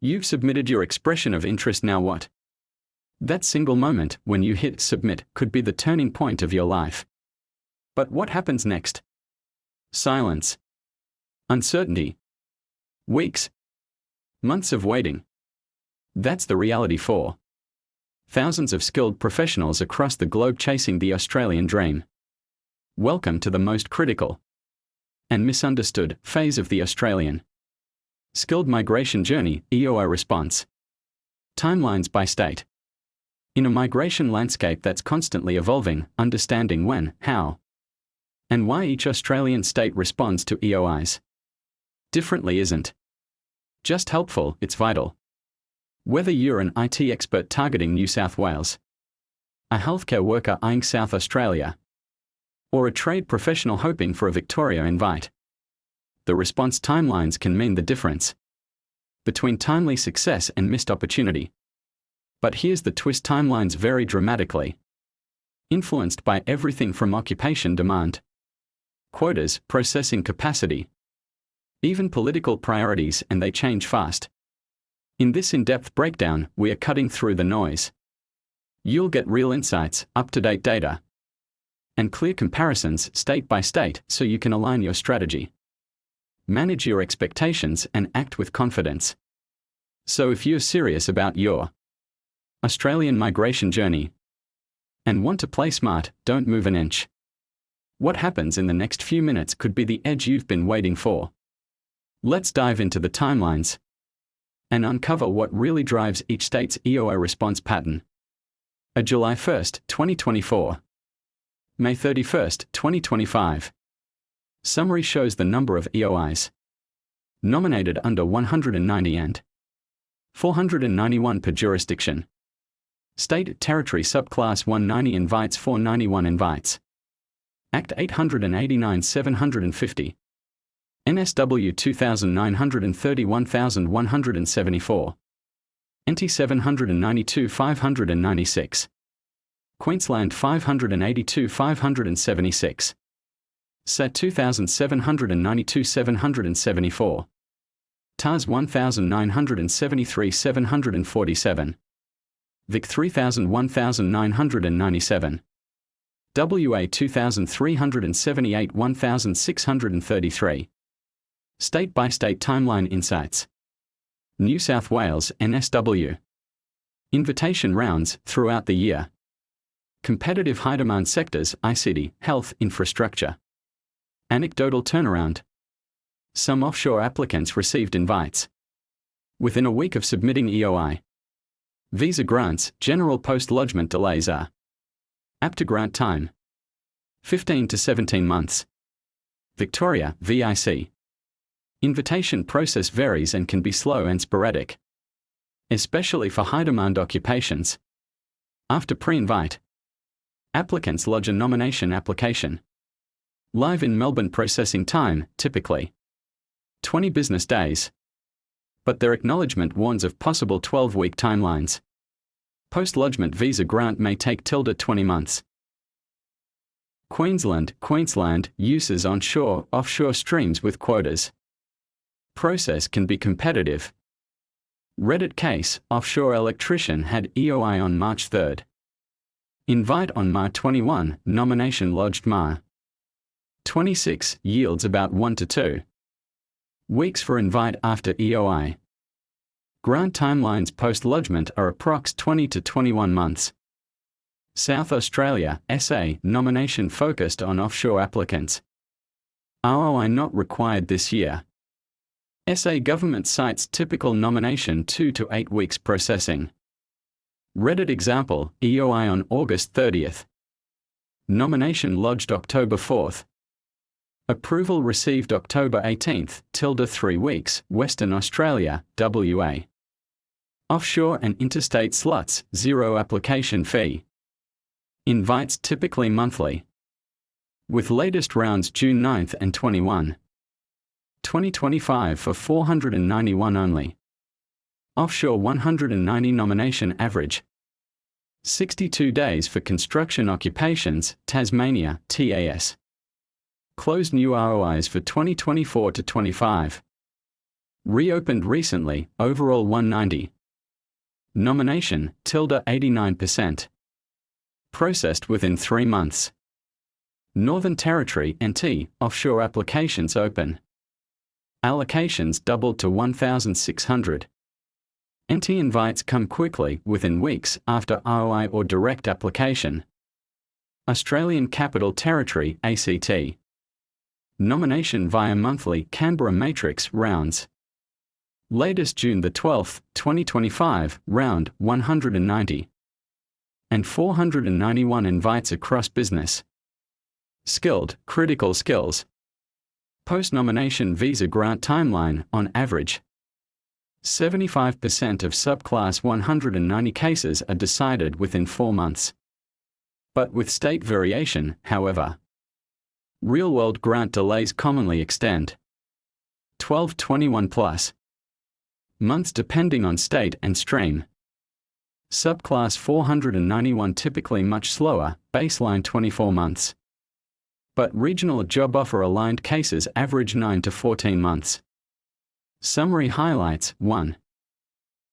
You've submitted your expression of interest, now what? That single moment when you hit submit could be the turning point of your life. But what happens next? Silence. Uncertainty. Weeks. Months of waiting. That's the reality for thousands of skilled professionals across the globe chasing the Australian dream. Welcome to the most critical and misunderstood phase of the Australian skilled migration journey, EOI response. Timelines by state. In a migration landscape that's constantly evolving, understanding when, how, and why each Australian state responds to EOIs differently isn't just helpful, it's vital. Whether you're an IT expert targeting New South Wales, a healthcare worker eyeing South Australia, or a trade professional hoping for a Victoria invite, the response timelines can mean the difference between timely success and missed opportunity. But here's the twist: timelines vary dramatically, influenced by everything from occupation demand, quotas, processing capacity, even political priorities, and they change fast. In this in-depth breakdown, we are cutting through the noise. You'll get real insights, up-to-date data, and clear comparisons state by state so you can align your strategy, manage your expectations, and act with confidence. So if you're serious about your Australian migration journey and want to play smart, don't move an inch. What happens in the next few minutes could be the edge you've been waiting for. Let's dive into the timelines and uncover what really drives each state's EOI response pattern. A July 1st, 2024. May 31st, 2025. Summary shows the number of EOIs nominated under 190 and 491 per jurisdiction. State Territory Subclass 190 invites, 491 invites. Act 889 750. NSW 2930 1174. NT 792 596. Queensland 582 576. SAT 2792 774. TAS 1973 747. Vic 1997. WA 2378 1633. State-by-state timeline insights. New South Wales NSW. Invitation rounds throughout the year. Competitive high-demand sectors: ICT, health, infrastructure. Anecdotal turnaround. Some offshore applicants received invites within a week of submitting EOI. Visa grants, general post-lodgement delays are apt to grant time 15 to 17 months. Victoria, VIC. Invitation process varies and can be slow and sporadic, especially for high-demand occupations. After pre-invite, applicants lodge a nomination application. Live in Melbourne, processing time, typically 20 business days. But their acknowledgement warns of possible 12-week timelines. Post-lodgement visa grant may take till 20 months. Queensland uses onshore, offshore streams with quotas. Process can be competitive. Reddit case: offshore electrician had EOI on March 3. Invite on Mar 21, nomination lodged Mar 26, yields about 1 to 2 weeks for invite after EOI. Grant timelines post-lodgement are approx 20 to 21 months. South Australia, SA, nomination focused on offshore applicants. ROI not required this year. SA government cites typical nomination 2 to 8 weeks processing. Reddit example: EOI on August 30th. Nomination lodged October 4th. Approval received October 18th, tilde 3 weeks, Western Australia, WA. Offshore and interstate slots, 0 application fee. Invites typically monthly, with latest rounds June 9th and 21. 2025 for 491 only. Offshore 190 nomination average. 62 days for construction occupations, Tasmania, TAS. Closed new ROIs for 2024 to 25. Reopened recently, overall 190. Nomination, ~89%. Processed within 3 months. Northern Territory NT, offshore applications open. Allocations doubled to 1,600. NT invites come quickly within weeks after EOI or direct application. Australian Capital Territory ACT. Nomination via monthly Canberra Matrix rounds. Latest June 12, 2025, round 190. And 491 invites across business. Skilled, critical skills. Post-nomination visa grant timeline on average. 75% of subclass 190 cases are decided within 4 months. But with state variation, however. Real-world grant delays commonly extend 12-21 plus months depending on state and stream. Subclass 491 typically much slower, baseline 24 months. But regional job offer aligned cases average 9 to 14 months. Summary highlights: 1.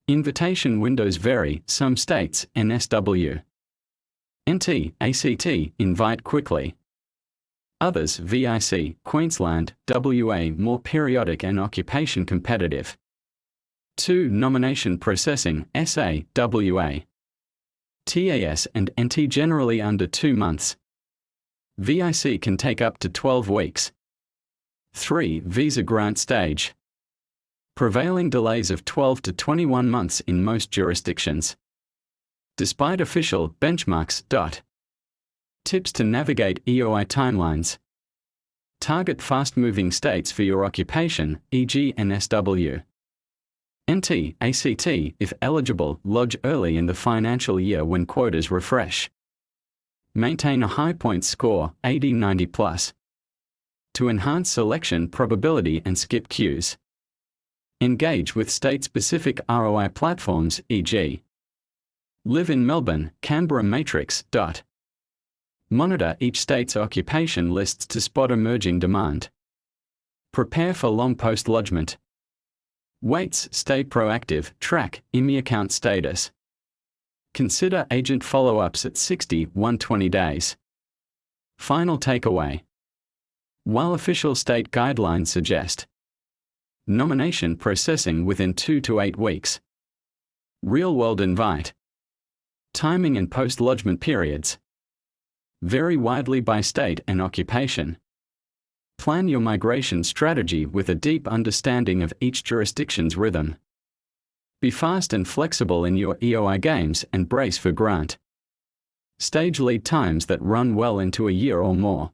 Invitation windows vary, some states, NSW. NT, ACT, invite quickly. Others, VIC, Queensland, WA, more periodic and occupation competitive. 2. Nomination processing, SA, WA. TAS and NT generally under 2 months. VIC can take up to 12 weeks. 3. Visa grant stage. Prevailing delays of 12 to 21 months in most jurisdictions. Despite official benchmarks. Tips to navigate EOI timelines. Target fast-moving states for your occupation, e.g. NSW. NT, ACT, if eligible, lodge early in the financial year when quotas refresh. Maintain a high points score, 80-90 plus. To enhance selection probability and skip queues. Engage with state-specific ROI platforms, e.g. Live in Melbourne, Canberra Matrix. Monitor each state's occupation lists to spot emerging demand. Prepare for long post-lodgement. Waits, stay proactive, track IMI account status. Consider agent follow-ups at 60-120 days. Final takeaway. While official state guidelines suggest nomination processing within 2 to 8 weeks, real-world invite timing and post-lodgement periods vary widely by state and occupation. Plan your migration strategy with a deep understanding of each jurisdiction's rhythm. Be fast and flexible in your EOI games and brace for grant stage lead times that run well into a year or more.